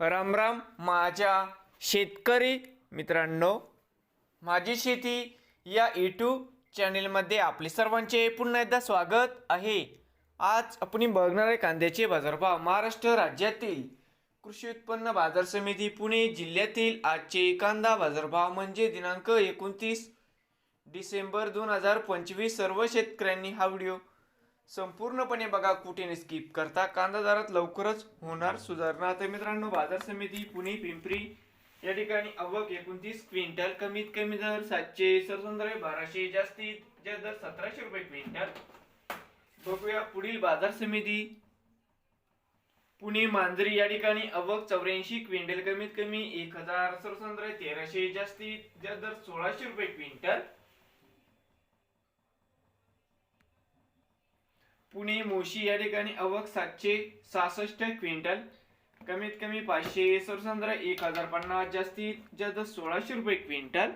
राम राम माझ्या शेतकरी मित्रांनो, माझी शेती या यूट्यूब चॅनेलमध्ये आपले सर्वांचे पुन्हा एकदा स्वागत आहे। आज आपण बघणार आहे कांद्याचे बाजारभाव। महाराष्ट्र राज्यातील कृषी उत्पन्न बाजार समिती पुणे जिल्ह्यातील आजचे कांदा बाजारभाव म्हणजे दिनांक 29 डिसेंबर 2025। सर्व शेतकऱ्यांनी हा व्हिडिओ संपूर्णपणे बघा, कुठे स्किप करता। कांदा दरात लवकरच होणार सुधारणा। तर मित्रांनो, बाजार समिती पुणे पिंपरी या ठिकाणी आवक 29 क्विंटल, कमीत कमी दर 700, सरसंद्र 1200, जास्तीत जास्त दर 1700 रुपये क्विंटल। बघूया पुढील बाजार समिती पुणे मांजरी या ठिकाणी आवक 84 क्विंटल, कमीत कमी 1000, सरसंद्र 1300, जास्तीत जास्त दर 1600 रुपये क्विंटल। पुणे मोशी या ठिकाणी आवक 766 क्विंटल, कमीत कमी 500, सरसंद्र 1050, जास्तीत जास्त 1600 रुपये क्विंटल।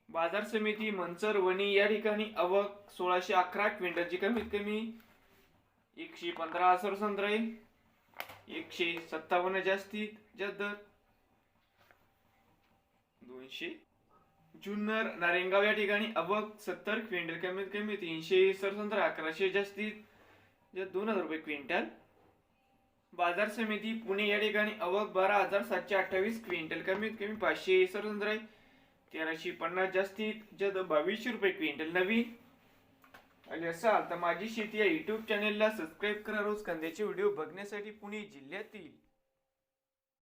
बाजार समिती मंचर वणी या ठिकाणी आवक 1611 क्विंटलची, कमीत कमी 115, सरसंद्र 157, जास्तीत जास्त दर 200। जुन्नर नारेंगाव या ठिकाणी आवक 70 क्विंटल, कमीत कमी 300, सरसंद्र 1100, जास्तीत जास्त 2000 रुपये क्विंटल। बाजार समिती पुणे या ठिकाणी आवक 12728 क्विंटल, कमीत कमी 500, सरसंद्र 1350, जास्तीत जास्त 2200 रुपये क्विंटल। नवीन आले असाल तर माझी शेती या यूट्यूब चॅनेलला सबस्क्राईब करा रोज कांद्याचे व्हिडिओ बघण्यासाठी। पुणे जिल्ह्यातील